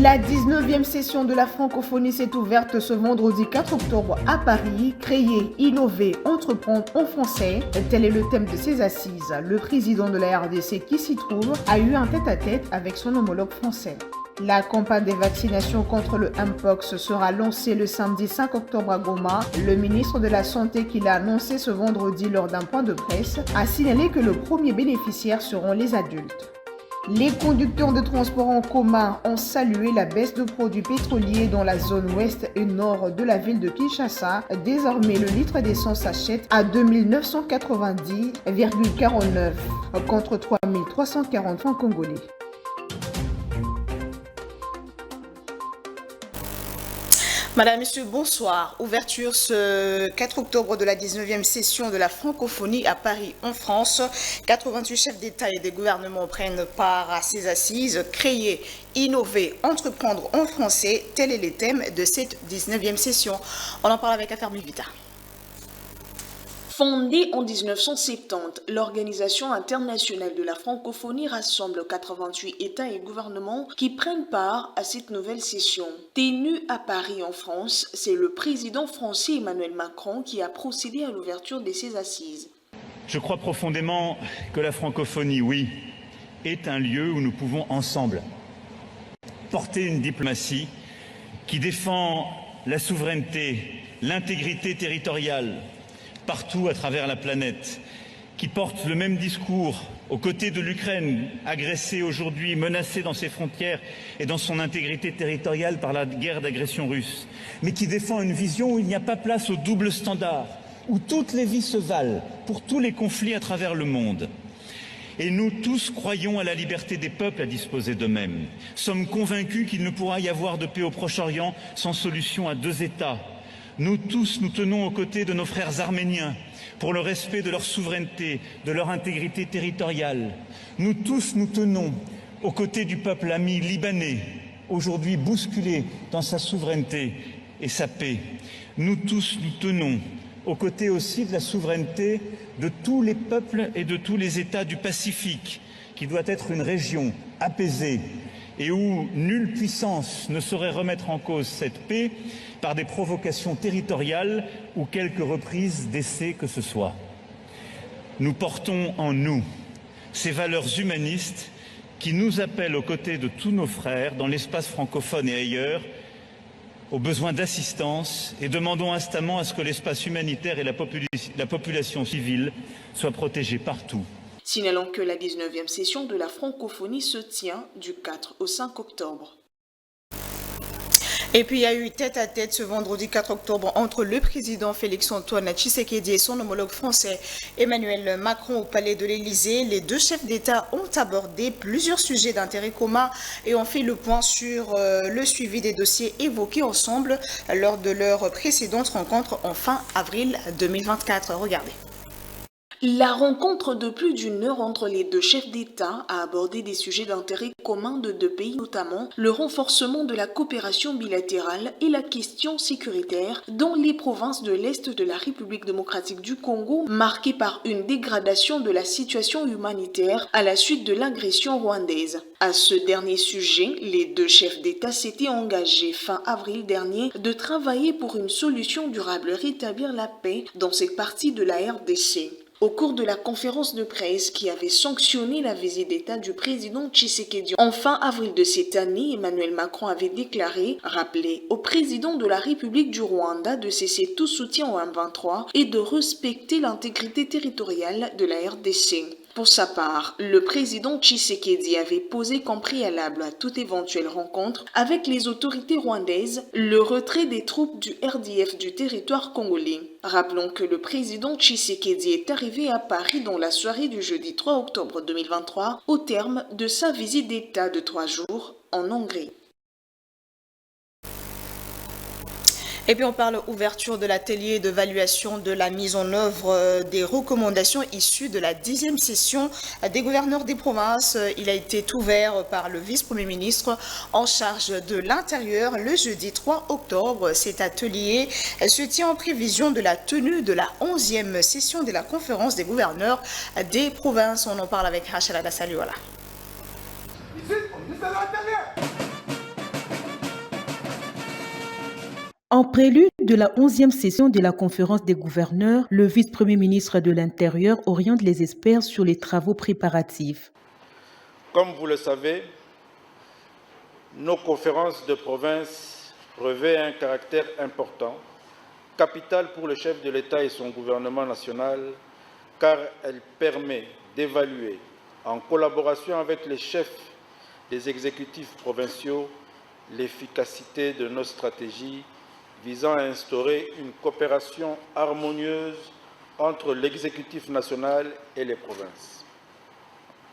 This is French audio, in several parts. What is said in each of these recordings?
La 19e session de la francophonie s'est ouverte ce vendredi 4 octobre à Paris. Créer, innover, entreprendre en français, tel est le thème de ces assises. Le président de la RDC qui s'y trouve a eu un tête-à-tête avec son homologue français. La campagne des vaccinations contre le Mpox sera lancée le samedi 5 octobre à Goma. Le ministre de la Santé, qui l'a annoncé ce vendredi lors d'un point de presse, a signalé que le premier bénéficiaire seront les adultes. Les conducteurs de transport en commun ont salué la baisse de produits pétroliers dans la zone ouest et nord de la ville de Kinshasa. Désormais, le litre d'essence s'achète à 2 990,49 contre 3 340 francs congolais. Madame, Monsieur, bonsoir. Ouverture ce 4 octobre de la 19e session de la francophonie à Paris, en France. 88 chefs d'État et des gouvernements prennent part à ces assises. Créer, innover, entreprendre en français, tel est le thème de cette 19e session. On en parle avec Affaire Vita. Fondée en 1970, l'Organisation internationale de la francophonie rassemble 88 États et gouvernements qui prennent part à cette nouvelle session. Tenue à Paris en France, c'est le président français Emmanuel Macron qui a procédé à l'ouverture de ces assises. Je crois profondément que la francophonie, oui, est un lieu où nous pouvons ensemble porter une diplomatie qui défend la souveraineté, l'intégrité territoriale, partout à travers la planète, qui porte le même discours aux côtés de l'Ukraine, agressée aujourd'hui, menacée dans ses frontières et dans son intégrité territoriale par la guerre d'agression russe, mais qui défend une vision où il n'y a pas place au double standard, où toutes les vies se valent pour tous les conflits à travers le monde. Et nous tous croyons à la liberté des peuples à disposer d'eux-mêmes, sommes convaincus qu'il ne pourra y avoir de paix au Proche-Orient sans solution à deux États. Nous tous, nous tenons aux côtés de nos frères arméniens pour le respect de leur souveraineté, de leur intégrité territoriale. Nous tous, nous tenons aux côtés du peuple ami libanais, aujourd'hui bousculé dans sa souveraineté et sa paix. Nous tous, nous tenons aux côtés aussi de la souveraineté de tous les peuples et de tous les États du Pacifique, qui doit être une région apaisée et où nulle puissance ne saurait remettre en cause cette paix par des provocations territoriales ou quelques reprises d'essais que ce soit. Nous portons en nous ces valeurs humanistes qui nous appellent aux côtés de tous nos frères dans l'espace francophone et ailleurs, aux besoins d'assistance, et demandons instamment à ce que l'espace humanitaire et la population civile soient protégés partout. Signalons que la 19e session de la francophonie se tient du 4 au 5 octobre. Et puis il y a eu tête-à-tête ce vendredi 4 octobre entre le président Félix-Antoine Tshisekedi et son homologue français Emmanuel Macron au palais de l'Élysée. Les deux chefs d'État ont abordé plusieurs sujets d'intérêt commun et ont fait le point sur le suivi des dossiers évoqués ensemble lors de leur précédente rencontre en fin avril 2024. Regardez. La rencontre de plus d'une heure entre les deux chefs d'État a abordé des sujets d'intérêt commun de deux pays, notamment le renforcement de la coopération bilatérale et la question sécuritaire dans les provinces de l'Est de la République démocratique du Congo, marquées par une dégradation de la situation humanitaire à la suite de l'agression rwandaise. À ce dernier sujet, les deux chefs d'État s'étaient engagés fin avril dernier de travailler pour une solution durable et rétablir la paix dans cette partie de la RDC. Au cours de la conférence de presse qui avait sanctionné la visite d'État du président Tshisekedi en fin avril de cette année, Emmanuel Macron avait déclaré rappeler au président de la République du Rwanda de cesser tout soutien au M23 et de respecter l'intégrité territoriale de la RDC. Pour sa part, le président Tshisekedi avait posé comme préalable à toute éventuelle rencontre avec les autorités rwandaises le retrait des troupes du RDF du territoire congolais. Rappelons que le président Tshisekedi est arrivé à Paris dans la soirée du jeudi 3 octobre 2023 au terme de sa visite d'État de 3 jours en Hongrie. Et puis on parle ouverture de l'atelier d'évaluation de la mise en œuvre des recommandations issues de la 10e session des gouverneurs des provinces. Il a été ouvert par le vice-premier ministre en charge de l'Intérieur le jeudi 3 octobre. Cet atelier se tient en prévision de la tenue de la 11e session de la conférence des gouverneurs des provinces. On en parle avec Rachel Adassaliola. En prélude de la 11e session de la conférence des gouverneurs, le vice-premier ministre de l'Intérieur oriente les experts sur les travaux préparatifs. Comme vous le savez, nos conférences de province revêtent un caractère important, capital pour le chef de l'État et son gouvernement national, car elle permet d'évaluer, en collaboration avec les chefs des exécutifs provinciaux, l'efficacité de nos stratégies visant à instaurer une coopération harmonieuse entre l'exécutif national et les provinces.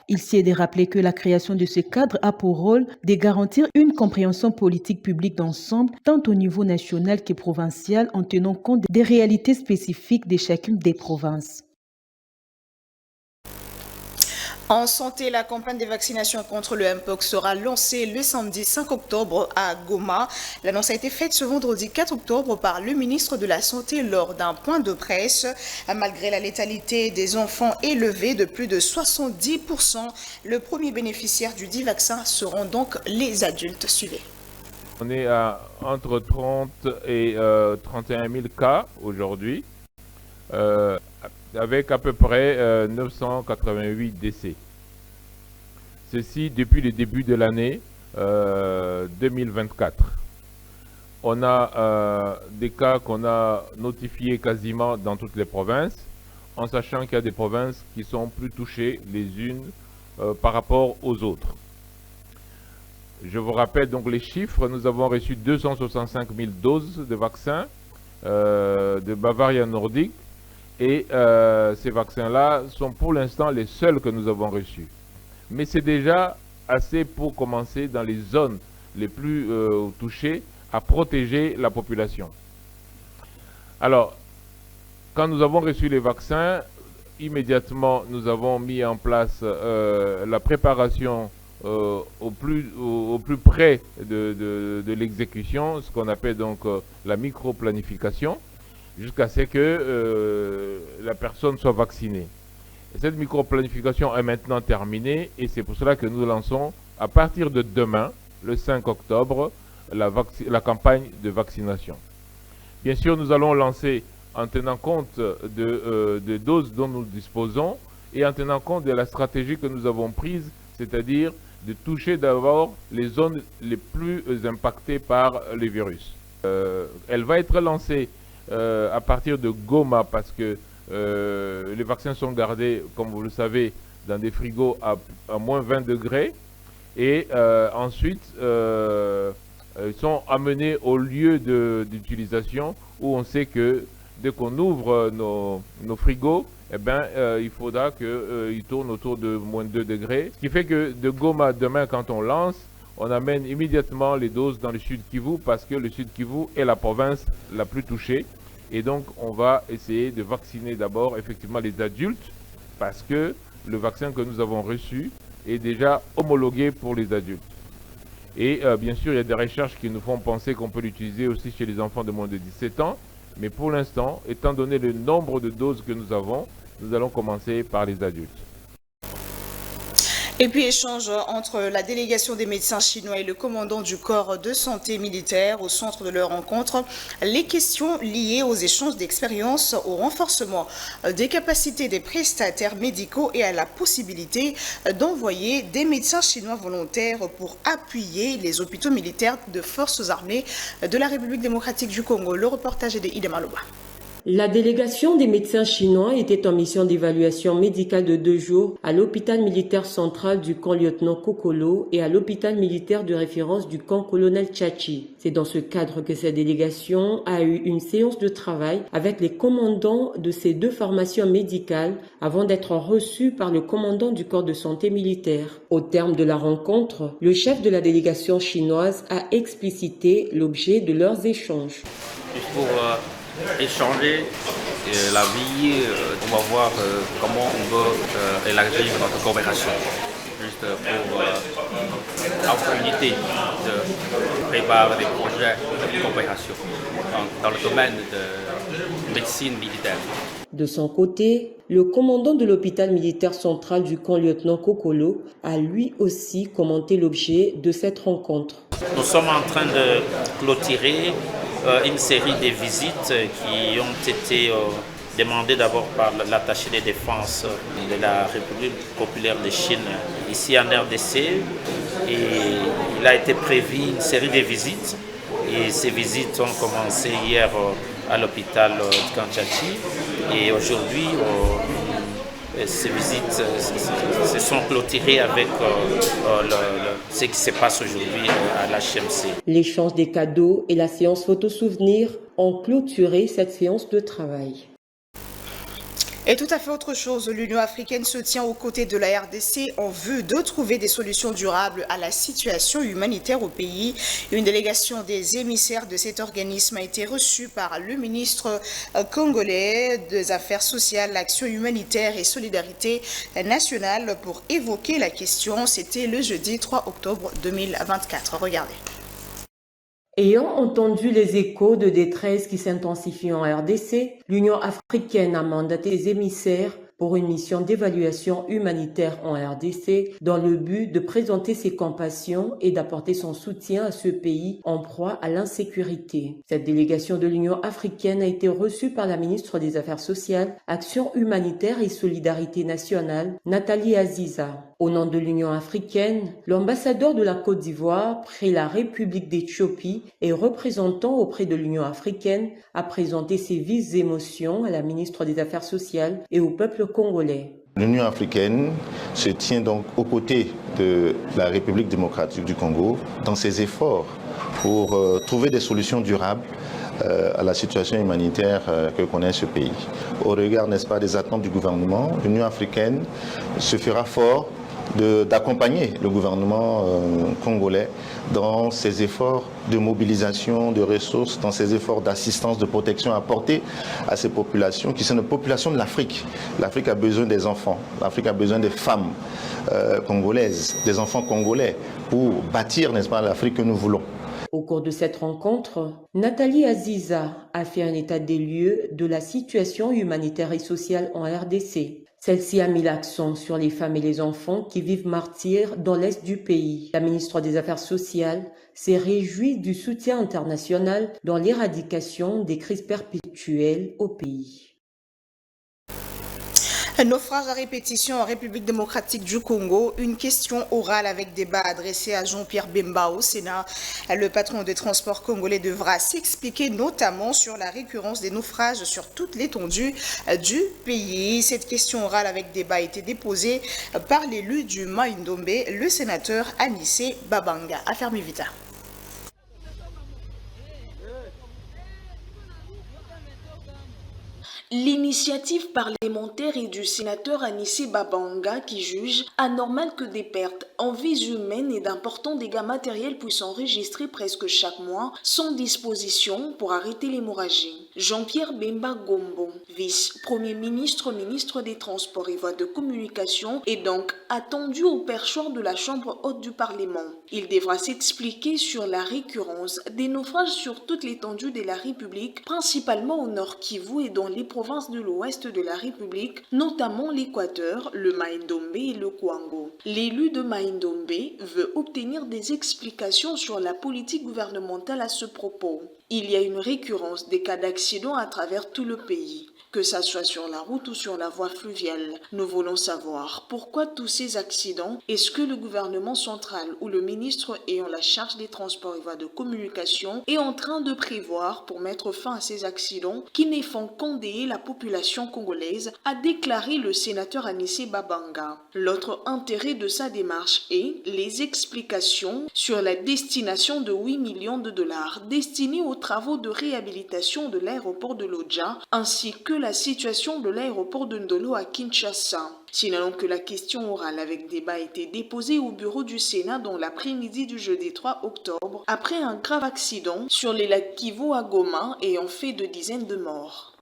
Il s'y est de rappeler que la création de ce cadre a pour rôle de garantir une compréhension politique publique d'ensemble, tant au niveau national que provincial, en tenant compte des réalités spécifiques de chacune des provinces. En santé, la campagne de vaccination contre le Mpox sera lancée le samedi 5 octobre à Goma. L'annonce a été faite ce vendredi 4 octobre par le ministre de la Santé lors d'un point de presse. Malgré la létalité des enfants élevée de plus de 70%, le premier bénéficiaire du dit vaccin seront donc les adultes. Suivez. On est à entre 30 et 31 000 cas aujourd'hui, avec à peu près 988 décès. Ceci depuis le début de l'année 2024. On a des cas qu'on a notifiés quasiment dans toutes les provinces, en sachant qu'il y a des provinces qui sont plus touchées les unes par rapport aux autres. Je vous rappelle donc les chiffres. Nous avons reçu 265 000 doses de vaccins de Bavaria Nordique. Et ces vaccins-là sont pour l'instant les seuls que nous avons reçus. Mais c'est déjà assez pour commencer dans les zones les plus touchées à protéger la population. Alors, quand nous avons reçu les vaccins, immédiatement nous avons mis en place la préparation au plus près de l'exécution, ce qu'on appelle donc la micro-planification, jusqu'à ce que la personne soit vaccinée. Et cette micro-planification est maintenant terminée et c'est pour cela que nous lançons à partir de demain, le 5 octobre, la campagne de vaccination. Bien sûr, nous allons lancer en tenant compte de doses dont nous disposons et en tenant compte de la stratégie que nous avons prise, c'est-à-dire de toucher d'abord les zones les plus impactées par les virus. Elle va être lancée à partir de Goma parce que les vaccins sont gardés, comme vous le savez, dans des frigos à moins 20 degrés et ensuite ils sont amenés au lieu d'utilisation où on sait que dès qu'on ouvre nos frigos, eh ben, il faudra qu'ils tournent autour de moins 2 degrés. Ce qui fait que de Goma, demain, quand on lance, on amène immédiatement les doses dans le Sud Kivu parce que le Sud Kivu est la province la plus touchée. Et donc, on va essayer de vacciner d'abord effectivement les adultes parce que le vaccin que nous avons reçu est déjà homologué pour les adultes. Et bien sûr, il y a des recherches qui nous font penser qu'on peut l'utiliser aussi chez les enfants de moins de 17 ans. Mais pour l'instant, étant donné le nombre de doses que nous avons, nous allons commencer par les adultes. Et puis échange entre la délégation des médecins chinois et le commandant du corps de santé militaire au centre de leur rencontre. Les questions liées aux échanges d'expériences, au renforcement des capacités des prestataires médicaux et à la possibilité d'envoyer des médecins chinois volontaires pour appuyer les hôpitaux militaires de forces armées de la République démocratique du Congo. Le reportage est de Idema Loba. La délégation des médecins chinois était en mission d'évaluation médicale de 2 jours à l'hôpital militaire central du camp lieutenant Kokolo et à l'hôpital militaire de référence du camp colonel Tchachi. C'est dans ce cadre que cette délégation a eu une séance de travail avec les commandants de ces 2 formations médicales avant d'être reçus par le commandant du corps de santé militaire. Au terme de la rencontre, le chef de la délégation chinoise a explicité l'objet de leurs échanges. Échanger la vie, on va voir comment on peut élargir notre coopération, juste pour avoir une idée de préparer des projets de coopération dans le domaine de médecine militaire. De son côté, le commandant de l'hôpital militaire central du camp lieutenant Kokolo a lui aussi commenté l'objet de cette rencontre. Nous sommes en train de clôturer une série de visites qui ont été demandées d'abord par l'attaché de défense de la République populaire de Chine ici en RDC. Et il a été prévu une série de visites. Et ces visites ont commencé hier à l'hôpital de Kanchachi. Et aujourd'hui, ces visites se sont clôturées avec ce qui se passe aujourd'hui à l'HMC. L'échange des cadeaux et la séance photo-souvenir ont clôturé cette séance de travail. Et tout à fait autre chose, l'Union africaine se tient aux côtés de la RDC en vue de trouver des solutions durables à la situation humanitaire au pays. Une délégation des émissaires de cet organisme a été reçue par le ministre congolais des Affaires sociales, Action humanitaire et solidarité nationale pour évoquer la question. C'était le jeudi 3 octobre 2024. Regardez. Ayant entendu les échos de détresse qui s'intensifient en RDC, l'Union africaine a mandaté des émissaires pour une mission d'évaluation humanitaire en RDC dans le but de présenter ses compassions et d'apporter son soutien à ce pays en proie à l'insécurité. Cette délégation de l'Union africaine a été reçue par la ministre des Affaires sociales, Action humanitaire et solidarité nationale, Nathalie Aziza. Au nom de l'Union africaine, l'ambassadeur de la Côte d'Ivoire près la République d'Éthiopie et représentant auprès de l'Union africaine a présenté ses vives émotions à la ministre des Affaires sociales et au peuple congolais. L'Union africaine se tient donc aux côtés de la République démocratique du Congo dans ses efforts pour trouver des solutions durables à la situation humanitaire que connaît ce pays. Au regard, n'est-ce pas, des attentes du gouvernement, l'Union africaine se fera fort d'accompagner le gouvernement congolais dans ses efforts de mobilisation de ressources, dans ses efforts d'assistance, de protection apportée à ces populations qui sont des populations de l'Afrique. L'Afrique a besoin des enfants, l'Afrique a besoin des femmes congolaises, des enfants congolais pour bâtir, n'est-ce pas, l'Afrique que nous voulons. Au cours de cette rencontre, Nathalie Aziza a fait un état des lieux de la situation humanitaire et sociale en RDC. Celle-ci a mis l'accent sur les femmes et les enfants qui vivent martyrs dans l'est du pays. La ministre des Affaires sociales s'est réjouie du soutien international dans l'éradication des crises perpétuelles au pays. Naufrage à répétition en République démocratique du Congo, une question orale avec débat adressé à Jean-Pierre Bemba au Sénat. Le patron des transports congolais devra s'expliquer notamment sur la récurrence des naufrages sur toute l'étendue du pays. Cette question orale avec débat a été déposée par l'élu du Mai-Ndombe, le sénateur Anissé Babanga. Affaire Mivita. L'initiative parlementaire est du sénateur Anissé Babanga qui juge anormal que des pertes en vies humaines et d'importants dégâts matériels puissent enregistrer presque chaque mois sans disposition pour arrêter l'hémorragie. Jean-Pierre Bemba Gombo, vice-premier ministre, ministre des Transports et Voies de Communication, est donc attendu au perchoir de la Chambre haute du Parlement. Il devra s'expliquer sur la récurrence des naufrages sur toute l'étendue de la République, principalement au Nord Kivu et dans les provinces de l'ouest de la République, notamment l'Équateur, le Mai-Ndombe et le Kwango. L'élu de Mai-Ndombe veut obtenir des explications sur la politique gouvernementale à ce propos. Il y a une récurrence des cas d'accidents à travers tout le pays. Que ça soit sur la route ou sur la voie fluviale, nous voulons savoir pourquoi tous ces accidents. Est-ce que le gouvernement central ou le ministre ayant la charge des transports et voies de communication est en train de prévoir pour mettre fin à ces accidents qui ne font qu'endeuiller la population congolaise, a déclaré le sénateur Anissé Babanga. L'autre intérêt de sa démarche est les explications sur la destination de 8 millions de dollars destinés aux travaux de réhabilitation de l'aéroport de Lodja ainsi que la situation de l'aéroport de Ndolo à Kinshasa. Signalons que la question orale avec débat a été déposée au bureau du Sénat dans l'après-midi du jeudi 3 octobre après un grave accident sur les lacs Kivu à Goma ayant fait de dizaines de morts.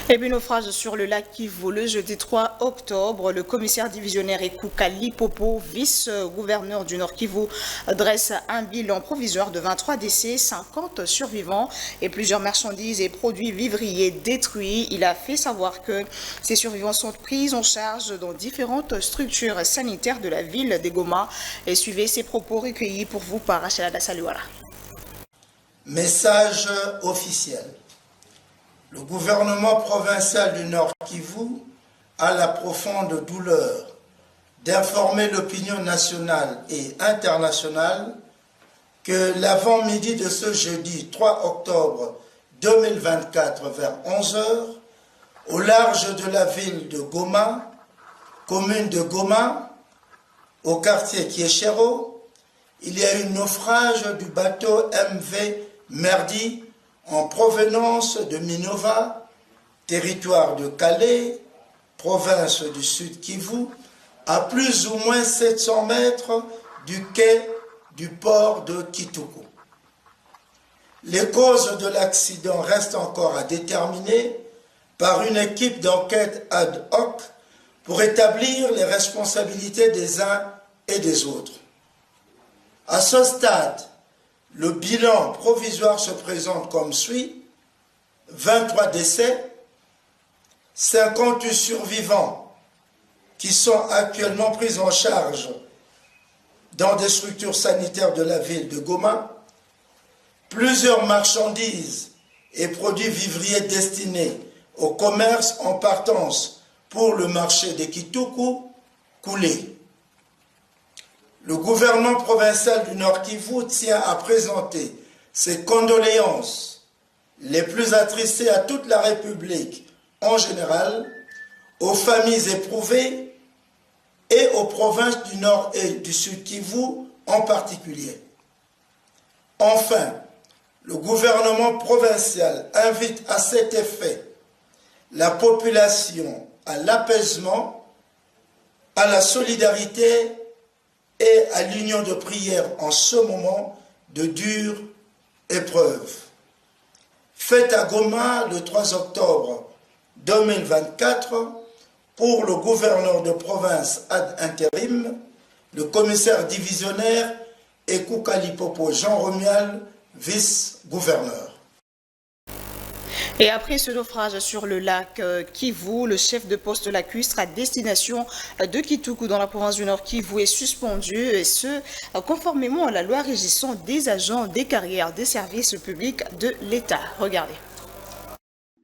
Et puis naufrage sur le lac Kivu le jeudi 3 octobre. Le commissaire divisionnaire Ekouka Lipopo, vice-gouverneur du Nord Kivu, dresse un bilan provisoire de 23 décès, 50 survivants et plusieurs marchandises et produits vivriers détruits. Il a fait savoir que ces survivants sont pris en charge dans différentes structures sanitaires de la ville de Goma. Et suivez ces propos recueillis pour vous par Rachel Saluala. Message officiel. Le gouvernement provincial du Nord Kivu a la profonde douleur d'informer l'opinion nationale et internationale que l'avant-midi de ce jeudi 3 octobre 2024 vers 11 h, au large de la ville de Goma, commune de Goma, au quartier Kieshero, il y a eu naufrage du bateau MV Merdi en provenance de Minova, territoire de Calais, province du Sud Kivu, à plus ou moins 700 mètres du quai du port de Kituku. Les causes de l'accident restent encore à déterminer par une équipe d'enquête ad hoc pour établir les responsabilités des uns et des autres. À ce stade, le bilan provisoire se présente comme suit: 23 décès, 58 survivants qui sont actuellement pris en charge dans des structures sanitaires de la ville de Goma, plusieurs marchandises et produits vivriers destinés au commerce en partance pour le marché de Kituku coulés. Le gouvernement provincial du Nord Kivu tient à présenter ses condoléances les plus attristées à toute la République en général, aux familles éprouvées et aux provinces du Nord et du Sud Kivu en particulier. Enfin, le gouvernement provincial invite à cet effet la population à l'apaisement, à la solidarité et à l'union de prière en ce moment de dure épreuve. Fête à Goma le 3 octobre 2024 pour le gouverneur de province ad intérim, le commissaire divisionnaire et Koukalipopo Jean Romuald, vice-gouverneur. Et après ce naufrage sur le lac Kivu, le chef de poste de la CUSTR à destination de Kituku dans la province du Nord Kivu est suspendu, et ce, conformément à la loi régissant des agents des carrières des services publics de l'État. Regardez.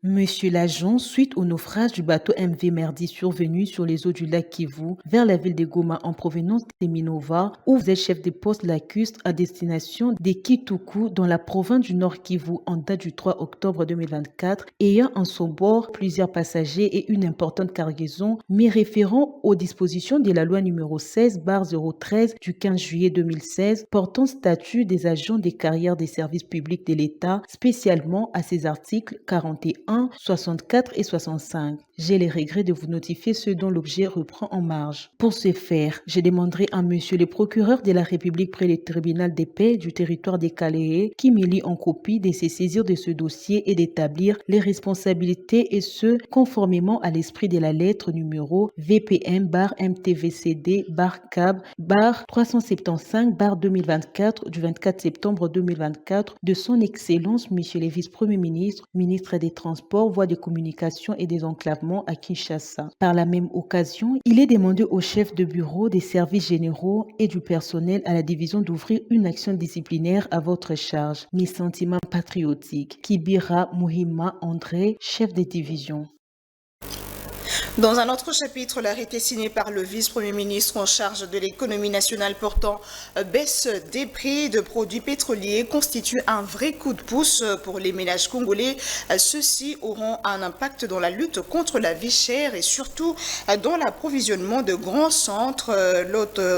Monsieur l'agent, suite au naufrage du bateau MV Merdi survenu sur les eaux du lac Kivu vers la ville de Goma en provenance de Minova, où vous êtes chef de poste de la CUSTR à destination de Kituku dans la province du Nord Kivu en date du 3 octobre 2024, ayant en son bord plusieurs passagers et une importante cargaison, mais référant aux dispositions de la loi numéro 16/013 du 15 juillet 2016 portant statut des agents des carrières des services publics de l'État, spécialement à ses articles 41, 64 et 65. J'ai les regrets de vous notifier ce dont l'objet reprend en marge. Pour ce faire, je demanderai à monsieur le procureur de la République près le tribunal des paix du territoire des Calais qui me lie en copie de se saisir de ce dossier et d'établir les responsabilités, et ce, conformément à l'esprit de la lettre numéro VPM/MTVCD/CAB/375/2024 du 24 septembre 2024 de son Excellence monsieur le vice-premier ministre, ministre des Transports, voies de communication et des enclavements à Kinshasa. Par la même occasion, il est demandé au chef de bureau des services généraux et du personnel à la division d'ouvrir une action disciplinaire à votre charge. Mes sentiments patriotiques. Kibira Muhima André, chef de division. Dans un autre chapitre, l'arrêté signé par le vice-premier ministre en charge de l'économie nationale portant baisse des prix de produits pétroliers constitue un vrai coup de pouce pour les ménages congolais. Ceux-ci auront un impact dans la lutte contre la vie chère et surtout dans l'approvisionnement de grands centres.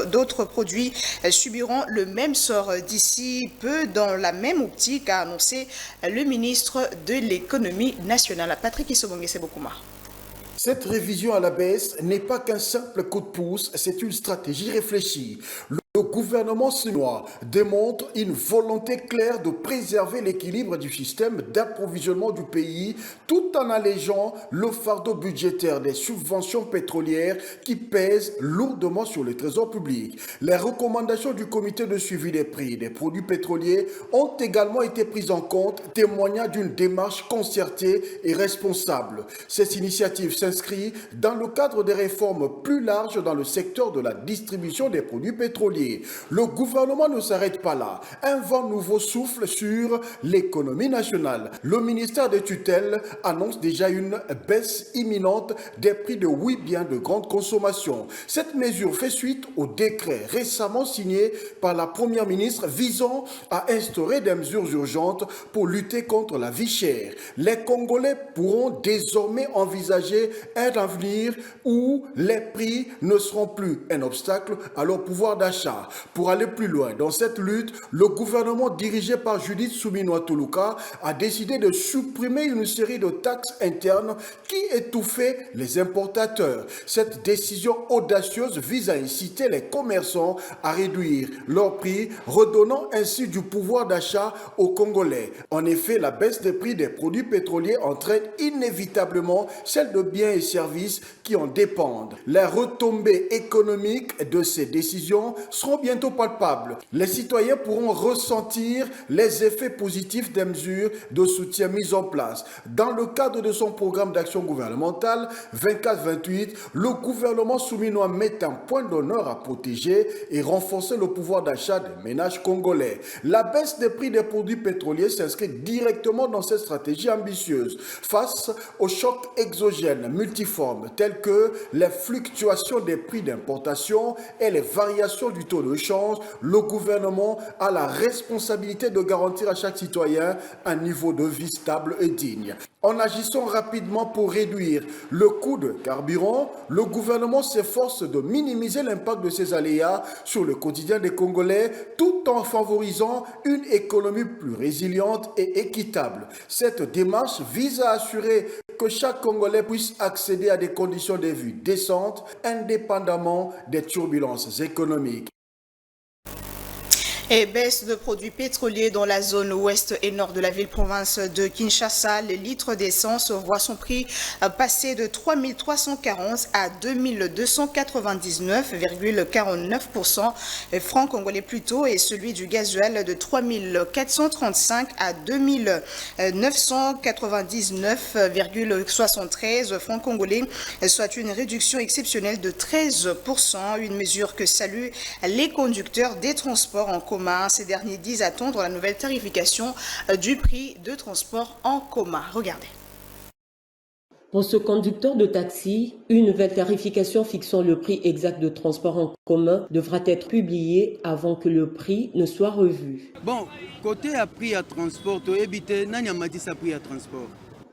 D'autres produits subiront le même sort d'ici peu dans la même optique, a annoncé le ministre de l'économie nationale. Patrick Isobonge Sebokouma. Cette révision à la baisse n'est pas qu'un simple coup de pouce, c'est une stratégie réfléchie. Le gouvernement chinois démontre une volonté claire de préserver l'équilibre du système d'approvisionnement du pays tout en allégeant le fardeau budgétaire des subventions pétrolières qui pèsent lourdement sur le trésor public. Les recommandations du comité de suivi des prix des produits pétroliers ont également été prises en compte, témoignant d'une démarche concertée et responsable. Cette initiative s'inscrit dans le cadre des réformes plus larges dans le secteur de la distribution des produits pétroliers. pétrolier. Le gouvernement ne s'arrête pas là. Un vent nouveau souffle sur l'économie nationale. Le ministère des tutelles annonce déjà une baisse imminente des prix de 8 biens de grande consommation. Cette mesure fait suite au décret récemment signé par la première ministre visant à instaurer des mesures urgentes pour lutter contre la vie chère. Les Congolais pourront désormais envisager un avenir où les prix ne seront plus un obstacle à leur pouvoir d'achat. Pour aller plus loin dans cette lutte, le gouvernement dirigé par Judith Suminwa Tuluka a décidé de supprimer une série de taxes internes qui étouffaient les importateurs. Cette décision audacieuse vise à inciter les commerçants à réduire leurs prix, redonnant ainsi du pouvoir d'achat aux Congolais. En effet, la baisse des prix des produits pétroliers entraîne inévitablement celle de biens et services qui en dépendent. Les retombées économiques de ces décisions seront bientôt palpables. Les citoyens pourront ressentir les effets positifs des mesures de soutien mises en place. Dans le cadre de son programme d'action gouvernementale 24-28, le gouvernement souminois met un point d'honneur à protéger et renforcer le pouvoir d'achat des ménages congolais. La baisse des prix des produits pétroliers s'inscrit directement dans cette stratégie ambitieuse. Face aux chocs exogènes multiformes tels que les fluctuations des prix d'importation et les variations du taux de change, le gouvernement a la responsabilité de garantir à chaque citoyen un niveau de vie stable et digne. En agissant rapidement pour réduire le coût de carburant, le gouvernement s'efforce de minimiser l'impact de ces aléas sur le quotidien des Congolais tout en favorisant une économie plus résiliente et équitable. Cette démarche vise à assurer que chaque Congolais puisse accéder à des conditions de vie décentes indépendamment des turbulences économiques. Et baisse de produits pétroliers dans la zone ouest et nord de la ville-province de Kinshasa. Le litre d'essence voit son prix passer de 3 340 à 2 299,49% francs congolais plutôt, et celui du gasoil de 3 435 à 2 999,73 francs congolais, soit une réduction exceptionnelle de 13%, une mesure que saluent les conducteurs des transports en commun. Ces derniers disent attendre la nouvelle tarification du prix de transport en commun. Regardez. Pour ce conducteur de taxi, une nouvelle tarification fixant le prix exact de transport en commun devra être publiée avant que le prix ne soit revu. Bon, côté à prix à transport, éviter n'anyamati prix à transport.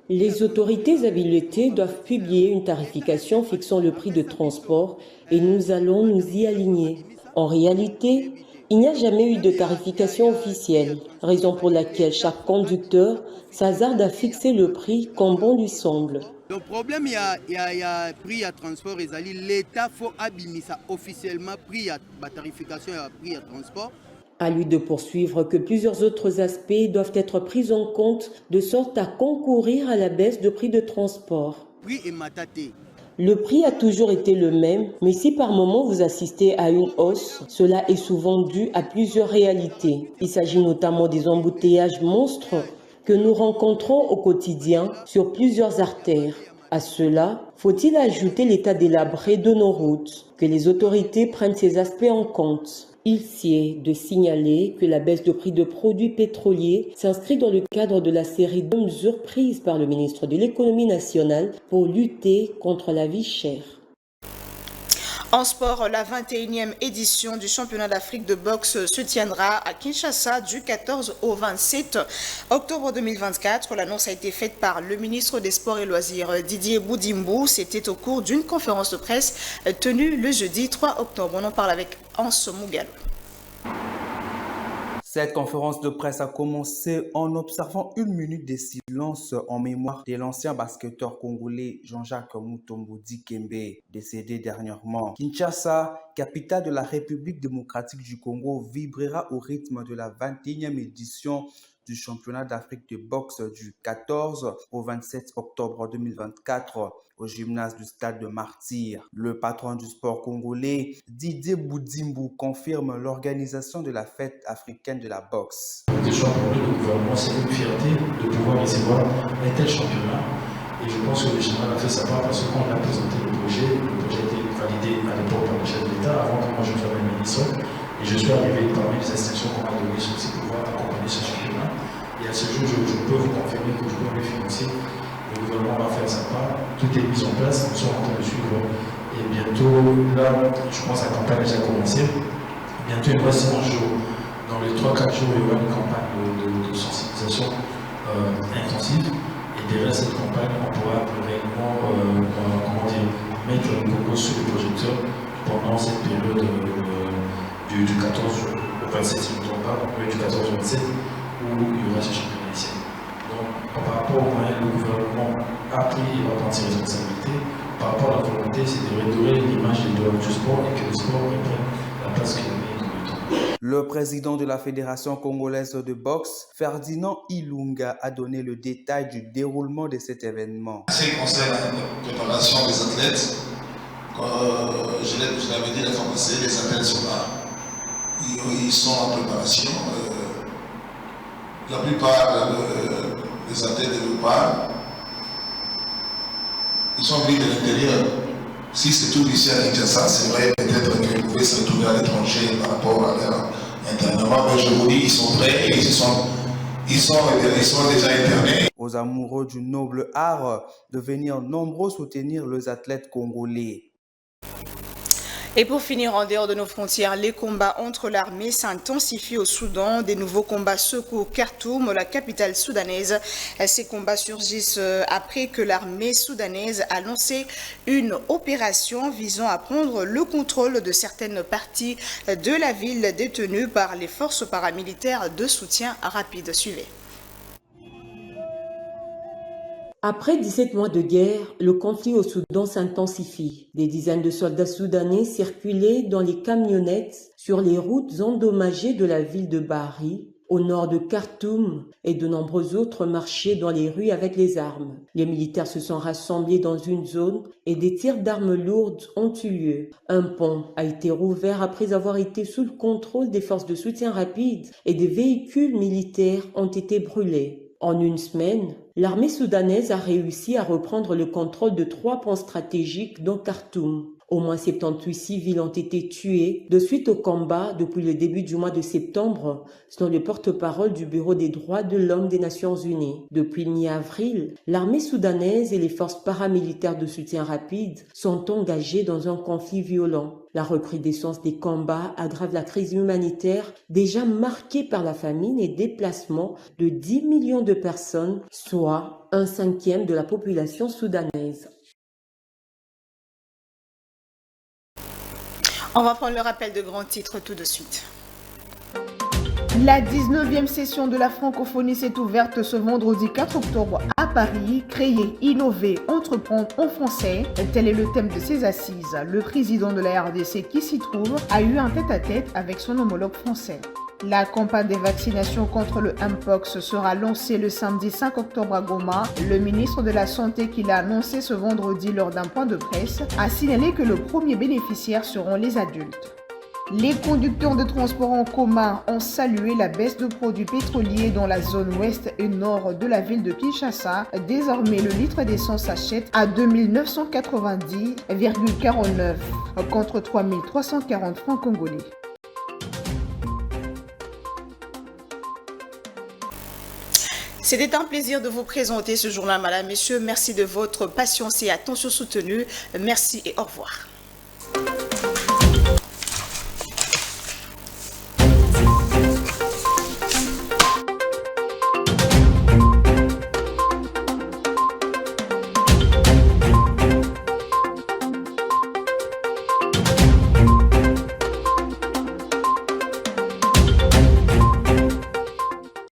Les autorités habilitées doivent publier une tarification fixant le prix de transport et nous allons nous y aligner. En réalité, il n'y a jamais eu de tarification officielle, raison pour laquelle chaque conducteur s'hasarde à fixer le prix comme bon lui semble. Le problème, il y a prix à transport, l'État faut abîmer ça officiellement, prix à tarification et prix à transport. À lui de poursuivre que plusieurs autres aspects doivent être pris en compte de sorte à concourir à la baisse de prix de transport. Prix est mataté. Le prix a toujours été le même, mais si par moment vous assistez à une hausse, cela est souvent dû à plusieurs réalités. Il s'agit notamment des embouteillages monstres que nous rencontrons au quotidien sur plusieurs artères. À cela, faut-il ajouter l'état délabré de nos routes, que les autorités prennent ces aspects en compte. Il sied de signaler que la baisse de prix de produits pétroliers s'inscrit dans le cadre de la série de mesures prises par le ministre de l'Économie nationale pour lutter contre la vie chère. En sport, la 21e édition du championnat d'Afrique de boxe se tiendra à Kinshasa du 14 au 27 octobre 2024. L'annonce a été faite par le ministre des Sports et Loisirs Didier Boudimbo. C'était au cours d'une conférence de presse tenue le jeudi 3 octobre. On en parle avec Hans Mougalo. Cette conférence de presse a commencé en observant une minute de silence en mémoire de l'ancien basketteur congolais Jean-Jacques Mutombo Dikembe, décédé dernièrement. Kinshasa, capitale de la République démocratique du Congo, vibrera au rythme de la 21e édition du championnat d'Afrique de boxe du 14 au 27 octobre 2024 au gymnase du stade de Martyr. Le patron du sport congolais, Didier Boudimbo, confirme l'organisation de la fête africaine de la boxe. Déjà pour nous, le gouvernement, c'est une fierté de pouvoir recevoir un tel championnat. Et je pense que le général a fait savoir parce qu'on a présenté le projet a été validé à l'époque par le chef de l'État avant que moi je sois le ministre. Et je suis arrivé parmi les instructions qu'on m'a données sur ces pouvoirs d'accompagner ce championnat. Et à ce jour, je peux vous confirmer que du point de vue financier, le gouvernement va faire sa part. Tout est mis en place, nous sommes en train de suivre. Et bientôt, là, je pense que la campagne a déjà commencé. Bientôt, il reste 11 jours. Dans les 3-4 jours, il y aura une campagne de sensibilisation intensive. Et derrière cette campagne, on pourra réellement mettre le Congo sur le projecteur pendant cette période du 14 au 27, si je ne me trompe pas, du 14 au 27, où il y aura ce championnat ici. Donc, par rapport aux moyens, le gouvernement a pris et va prendre ses responsabilités. Par rapport à la volonté, c'est de redorer l'image du sport et que le sport reprenne la place qu'il avait. Le président de la Fédération congolaise de boxe, Ferdinand Ilunga, a donné le détail du déroulement de cet événement. En ce qui concerne la préparation des athlètes, je l'avais dit la fois passée, les athlètes sont là. Ils sont en préparation. La plupart des athlètes de l'OPA, ils sont venus de l'intérieur. Si c'est tout ici à Kinshasa, c'est vrai peut-être qu'ils pouvaient se retrouver à l'étranger par rapport à leur internement, mais je vous dis, ils sont prêts et ils sont déjà internés. Aux amoureux du noble art de venir nombreux soutenir les athlètes congolais. Et pour finir, en dehors de nos frontières, les combats entre l'armée s'intensifient au Soudan. Des nouveaux combats secouent Khartoum, la capitale soudanaise. Ces combats surgissent après que l'armée soudanaise a lancé une opération visant à prendre le contrôle de certaines parties de la ville détenue par les forces paramilitaires de soutien rapide. Suivez. Après 17 mois de guerre, le conflit au Soudan s'intensifie. Des dizaines de soldats soudanais circulaient dans les camionnettes sur les routes endommagées de la ville de Bahri, au nord de Khartoum, et de nombreux autres marchaient dans les rues avec les armes. Les militaires se sont rassemblés dans une zone et des tirs d'armes lourdes ont eu lieu. Un pont a été rouvert après avoir été sous le contrôle des forces de soutien rapide et des véhicules militaires ont été brûlés. En une semaine, l'armée soudanaise a réussi à reprendre le contrôle de 3 ponts stratégiques dans Khartoum. Au moins 78 civils ont été tués de suite au combat depuis le début du mois de septembre, selon le porte-parole du Bureau des droits de l'homme des Nations Unies. Depuis mi-avril, l'armée soudanaise et les forces paramilitaires de soutien rapide sont engagées dans un conflit violent. La recrudescence des combats aggrave la crise humanitaire déjà marquée par la famine et déplacement de 10 millions de personnes, soit 1/5 de la population soudanaise. On va prendre le rappel de grands titres tout de suite. La 19e session de la francophonie s'est ouverte ce vendredi 4 octobre à Paris. Créer, innover, entreprendre en français, tel est le thème de ces assises. Le président de la RDC qui s'y trouve a eu un tête-à-tête avec son homologue français. La campagne des vaccinations contre le Mpox sera lancée le samedi 5 octobre à Goma. Le ministre de la Santé, qui l'a annoncé ce vendredi lors d'un point de presse, a signalé que le premier bénéficiaire seront les adultes. Les conducteurs de transport en commun ont salué la baisse de produits pétroliers dans la zone ouest et nord de la ville de Kinshasa. Désormais, le litre d'essence s'achète à 2 990,49 contre 3 340 francs congolais. C'était un plaisir de vous présenter ce journal, madame, messieurs. Merci de votre patience et attention soutenue. Merci et au revoir.